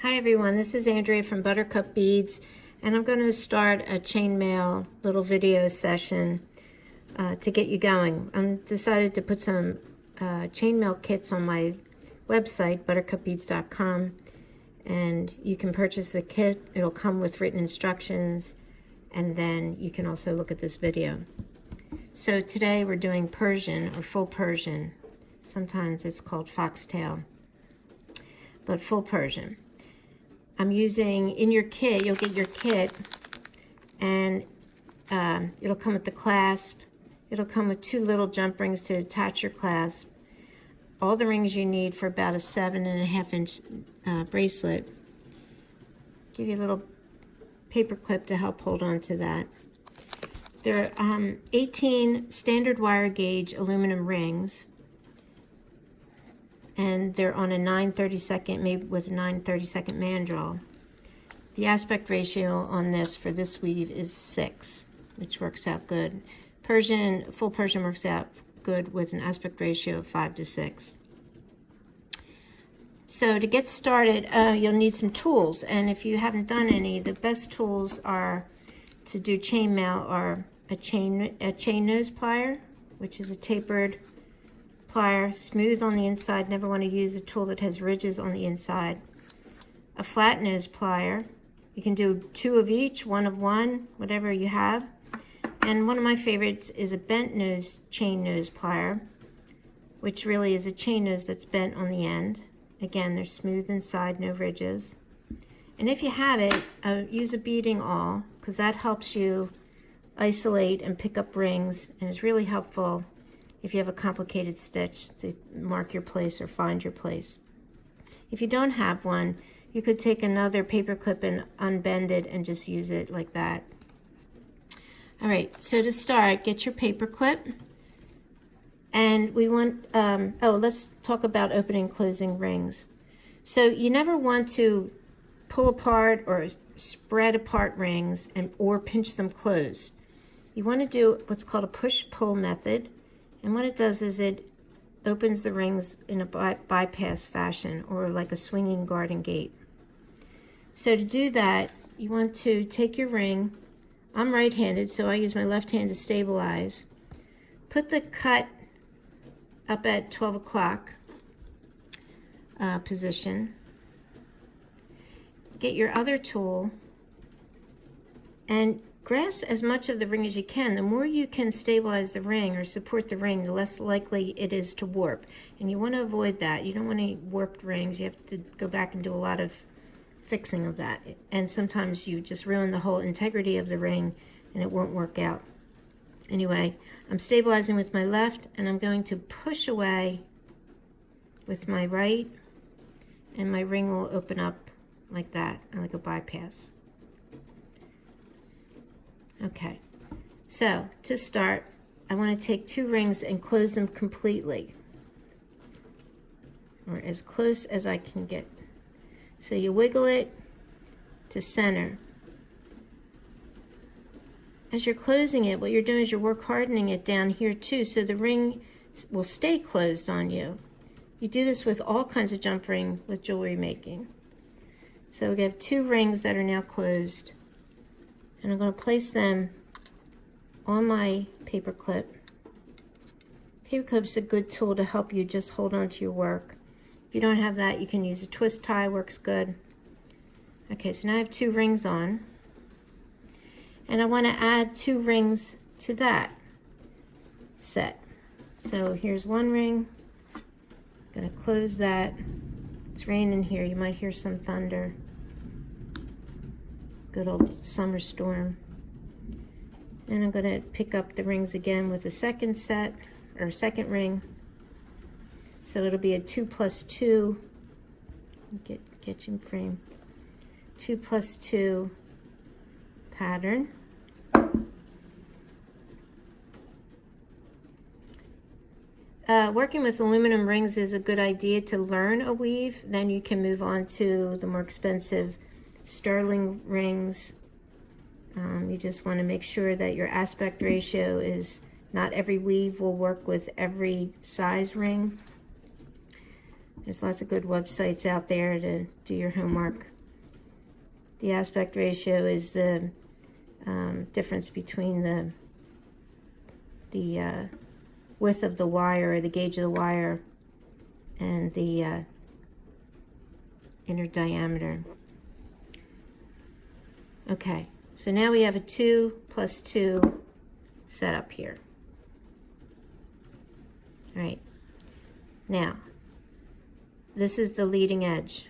Hi everyone, this is Andrea from Buttercup Beads, and I'm going to start a chainmail little video session to get you going. I'm decided to put some chainmail kits on my website, buttercupbeads.com, and you can purchase the kit. It'll come with written instructions, and then you can also look at this video. So today we're doing Persian or full Persian. Sometimes it's called foxtail, but full Persian. I'm using, in your kit, you'll get your kit, and it'll come with the clasp. It'll come with 2 little jump rings to attach your clasp. All the rings you need for about a 7.5-inch bracelet. Give you a little paper clip to help hold on to that. There are 18 standard wire gauge aluminum rings, and they're on a 9/32, made with a 9/32 mandrel. The aspect ratio on this for this weave is 6, which works out good. Full Persian works out good with an aspect ratio of 5:6. So to get started, you'll need some tools, and if you haven't done any, the best tools are to do chainmail are a chain nose plier, which is a tapered plier, smooth on the inside. Never want to use a tool that has ridges on the inside. A flat nose plier. You can do 2 of each, 1 of one, whatever you have. And one of my favorites is a bent nose chain nose plier, which really is a chain nose that's bent on the end. Again, they're smooth inside, no ridges. And if you have it, use a beading awl, because that helps you isolate and pick up rings, and is really helpful if you have a complicated stitch to mark your place or find your place. If you don't have one, you could take another paper clip and unbend it and just use it like that. All right, so to start, get your paper clip, and we want, let's talk about opening and closing rings. So you never want to pull apart or spread apart rings or pinch them closed. You want to do what's called a push-pull method. And what it does is it opens the rings in a bypass fashion, or like a swinging garden gate. So to do that, you want to take your ring. I'm right-handed, so I use my left hand to stabilize. Put the cut up at 12 o'clock position. Get your other tool and grasp as much of the ring as you can. The more you can stabilize the ring or support the ring, the less likely it is to warp. And you want to avoid that. You don't want any warped rings. You have to go back and do a lot of fixing of that. And sometimes you just ruin the whole integrity of the ring and it won't work out. Anyway, I'm stabilizing with my left, and I'm going to push away with my right, and my ring will open up like that, like a bypass. Okay, so to start, I want to take 2 rings and close them completely, or as close as I can get. So you wiggle it to center. As you're closing it, what you're doing is you're work hardening it down here too, so the ring will stay closed on you. You do this with all kinds of jump ring with jewelry making. So we have 2 rings that are now closed. And I'm going to place them on my paper clip. Paper clip's a good tool to help you just hold on to your work. If you don't have that, you can use a twist tie, works good. Okay, so now I have 2 rings on. And I want to add 2 rings to that set. So here's 1 ring. I'm going to close that. It's raining here. You might hear some thunder. Good old summer storm. And I'm going to pick up the rings again with a second set, or second ring. So it'll be a 2 plus 2. Get you in frame. 2 plus 2 pattern. Working with aluminum rings is a good idea to learn a weave. Then you can move on to the more expensive sterling rings. You just want to make sure that your aspect ratio is, not every weave will work with every size ring. There's lots of good websites out there to do your homework. The aspect ratio is the difference between the width of the wire, or the gauge of the wire, and the inner diameter. Okay, so now we have a 2 plus 2 setup here. All right, now this is the leading edge.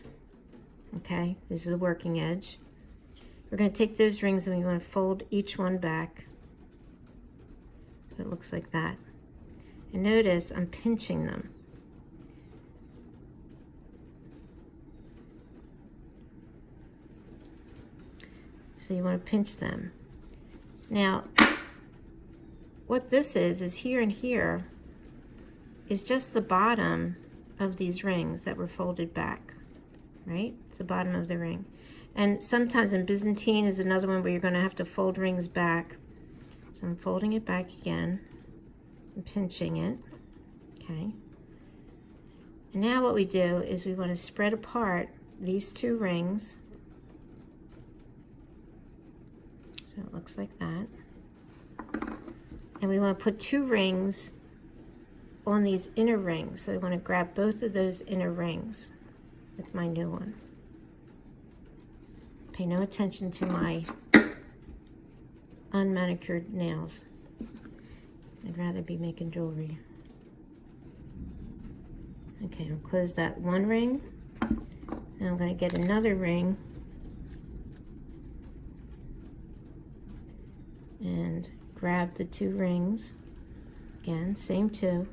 Okay, this is the working edge. We're going to take those rings and we want to fold each one back so it looks like that. And notice I'm pinching them. So you want to pinch them. Now, what this is here and here is just the bottom of these rings that were folded back, right? It's the bottom of the ring. And sometimes in Byzantine is another one where you're going to have to fold rings back. So I'm folding it back again and pinching it, okay? And now what we do is we want to spread apart these two rings. So it looks like that. And we want to put two rings on these inner rings. So I want to grab both of those inner rings with my new one. Pay no attention to my unmanicured nails. I'd rather be making jewelry. Okay, I'll close that one ring. And I'm going to get another ring. And grab the two rings. Again, same two.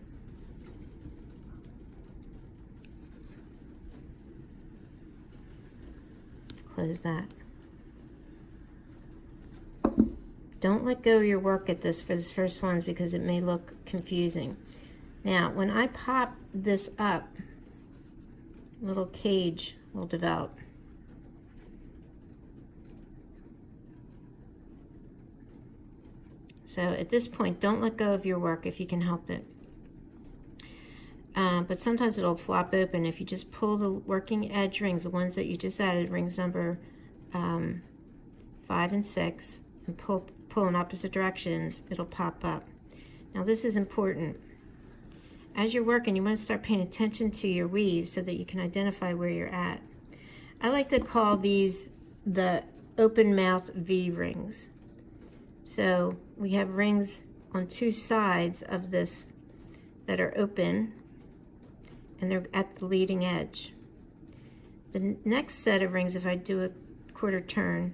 Close that. Don't let go of your work at this for this first ones because it may look confusing. Now, when I pop this up, a little cage will develop. So at this point, don't let go of your work if you can help it. But sometimes it'll flop open if you just pull the working edge rings, the ones that you just added, rings number 5 and 6, and pull in opposite directions, it'll pop up. Now this is important. As you're working, you want to start paying attention to your weave so that you can identify where you're at. I like to call these the open mouth V rings. So we have rings on two sides of this that are open, and they're at the leading edge. The next set of rings, if I do a quarter turn,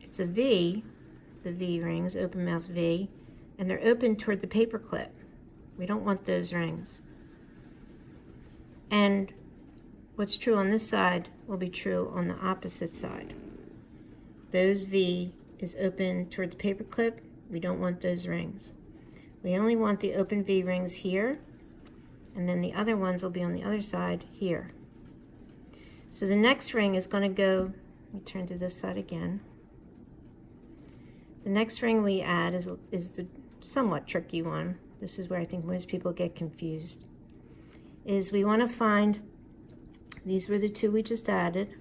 it's a V, the V rings, open mouth V, and they're open toward the paper clip. We don't want those rings. And what's true on this side will be true on the opposite side. Those V is open toward the paper clip. We don't want those rings. We only want the open V rings here, and then the other ones will be on the other side here. So the next ring is going to go, let me turn to this side again. The next ring we add is the somewhat tricky one. This is where I think most people get confused. Is we want to find, these were the two we just added.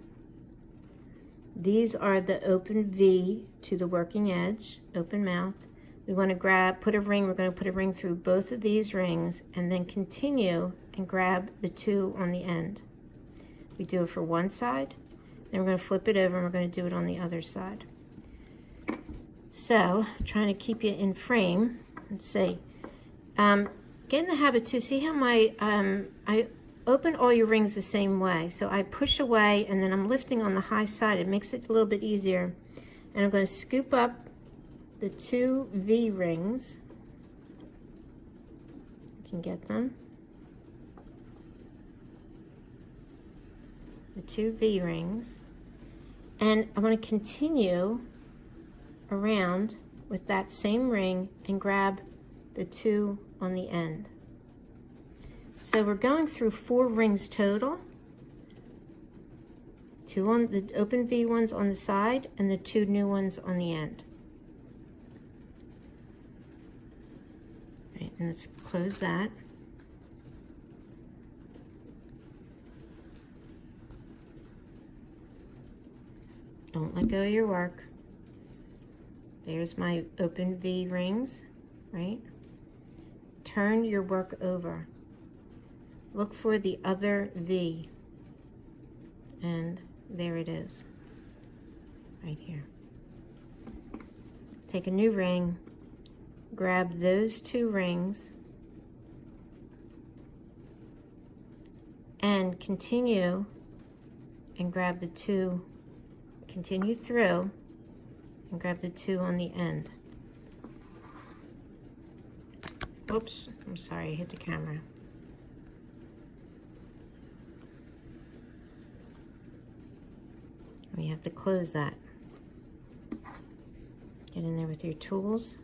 These are the open V to the working edge, open mouth. We want to put a ring, we're going to put a ring through both of these rings and then continue and grab the two on the end. We do it for one side, then we're going to flip it over and we're going to do it on the other side. So, trying to keep you in frame, let's see. Get in the habit to see how I open all your rings the same way. So I push away and then I'm lifting on the high side. It makes it a little bit easier. And I'm going to scoop up the two V rings. You can get them. The two V rings. And I want to continue around with that same ring and grab the two on the end. So we're going through 4 rings total. 2 on the open V ones on the side and the 2 new ones on the end. Right, and let's close that. Don't let go of your work. There's my open V rings, right? Turn your work over. Look for the other V. And there it is, right here. Take a new ring, grab those two rings, and continue and grab the two, continue through and grab the two on the end. Oops, I'm sorry, I hit the camera. We have to close that. Get in there with your tools.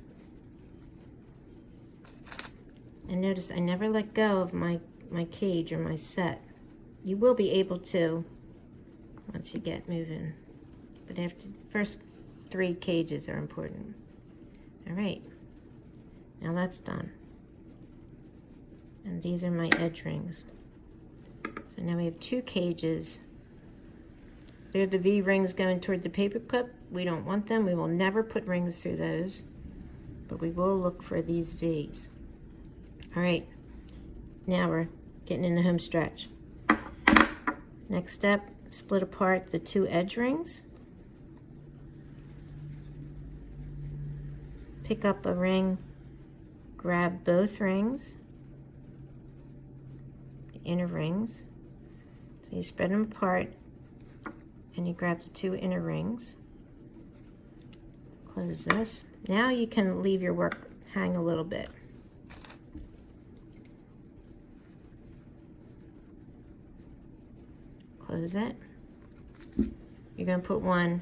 And notice I never let go of my cage or my set. You will be able to once you get moving. But after first 3 cages are important. All right, now that's done. And these are my edge rings. So now we have 2 cages. They're the V rings going toward the paper clip. We don't want them. We will never put rings through those, but we will look for these V's. All right, now we're getting in the home stretch. Next step, split apart the 2 edge rings. Pick up a ring, grab both rings, the inner rings. So you spread them apart and you grab the 2 inner rings. Close this. Now you can leave your work hang a little bit. Close it. You're going to put one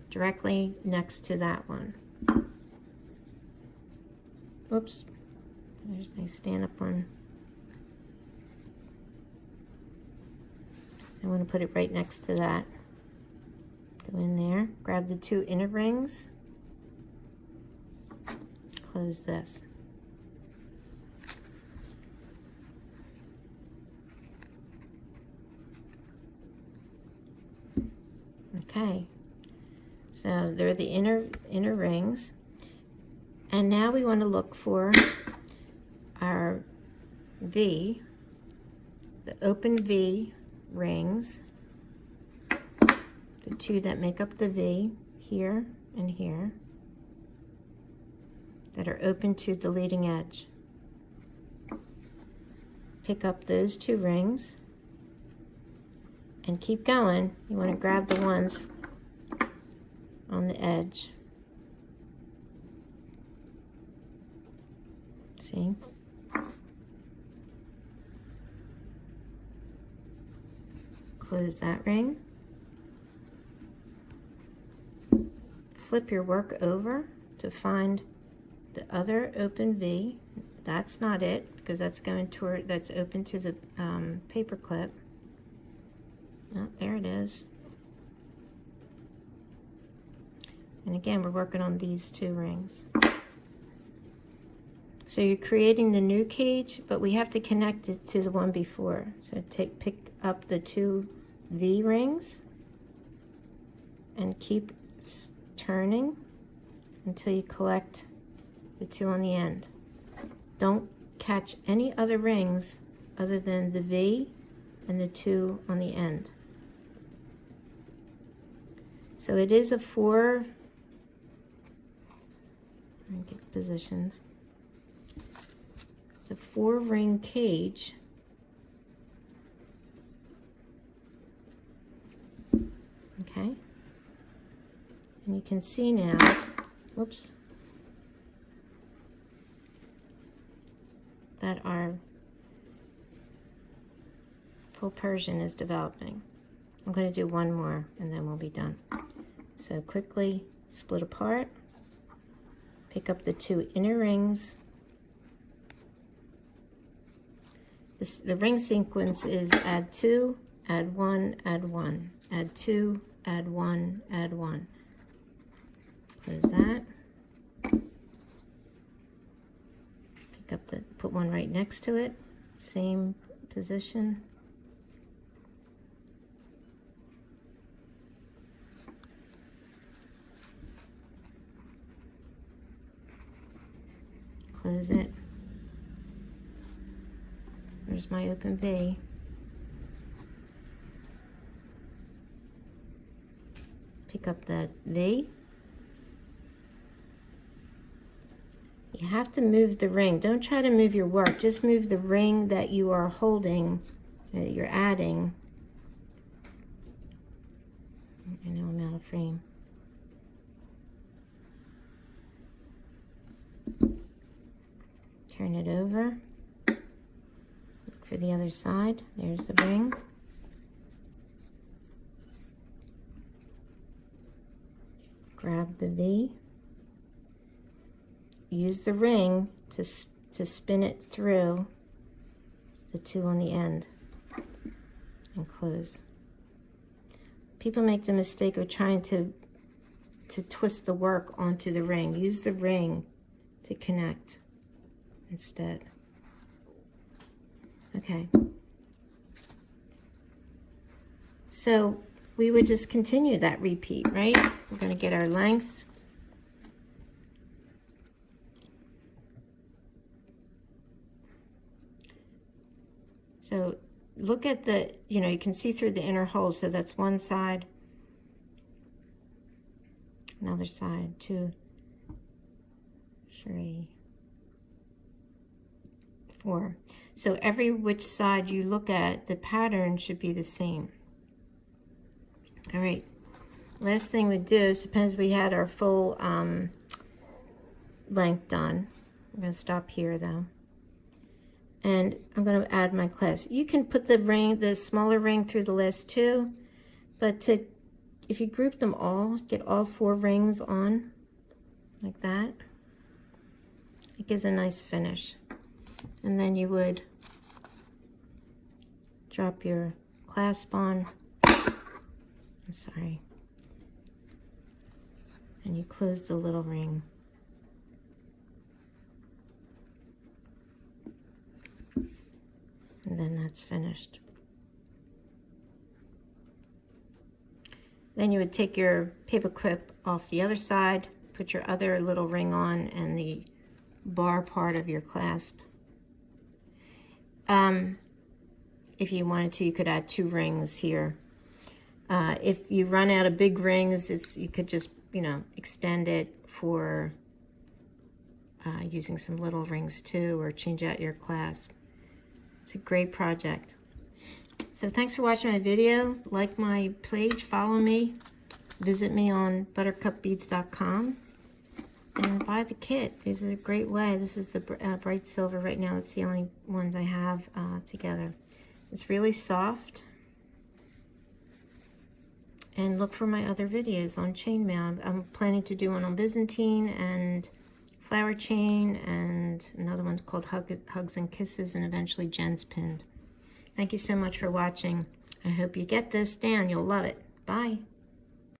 directly next to that one. Oops, there's my stand-up one. I want to put it right next to that. Go in there, grab the 2 inner rings, close this. Okay, so they're the inner rings. And now we want to look for our V, the open V rings, the 2 that make up the V, here and here, that are open to the leading edge. Pick up those 2 rings and keep going. You want to grab the ones on the edge. See? Close that ring. Flip your work over to find the other open V. That's not it, because that's going toward, that's open to the paper clip. Oh, there it is. And again, we're working on these 2 rings. So you're creating the new cage, but we have to connect it to the one before. So pick up the 2 V rings and keep turning until you collect the 2 on the end. Don't catch any other rings other than the V and the 2 on the end. So it is a 4, let me get positioned. It's a 4 ring cage. Okay. And you can see now, whoops, that our full Persian is developing. I'm going to do one more and then we'll be done. So quickly split apart, pick up the 2 inner rings. The ring sequence is add 2, add 1, add 1, add 2, add 1, add 1. Close that. Pick up the, put one right next to it, same position. Close it. There's my open V. Pick up that V. You have to move the ring. Don't try to move your work. Just move the ring that you are holding, that you're adding. I know I'm out of frame. Turn it over. Look for the other side. There's the ring. Grab the V. Use the ring to spin it through the two on the end and close. People make the mistake of trying to twist the work onto the ring. Use the ring to connect instead. Okay. So we would just continue that repeat, right? We're going to get our length. So look at the, you can see through the inner hole. So that's one side, another side, 2, 3, 4. So every which side you look at, the pattern should be the same. All right. Last thing we do, suppose we had our full length done. I'm going to stop here though. And I'm going to add my clasp. You can put the ring, the smaller ring, through the last two, but if you group them all, get all 4 rings on like that, it gives a nice finish. And then you would drop your clasp on. I'm sorry. And you close the little ring. And then that's finished. Then you would take your paper clip off the other side, put your other little ring on, and the bar part of your clasp. If you wanted to, you could add 2 rings here. If you run out of big rings, you could just, extend it for using some little rings too, or change out your clasp. It's a great project. So thanks for watching my video. Like my page, follow me, visit me on buttercupbeads.com, and buy the kit. These are a great way. This is the bright silver right now. It's the only ones I have together. It's really soft. And look for my other videos on chainmail. I'm planning to do one on Byzantine and flower chain, and another one's called Hugs and Kisses, and eventually Jen's Pinned. Thank you so much for watching. I hope you get this down. You'll love it. Bye.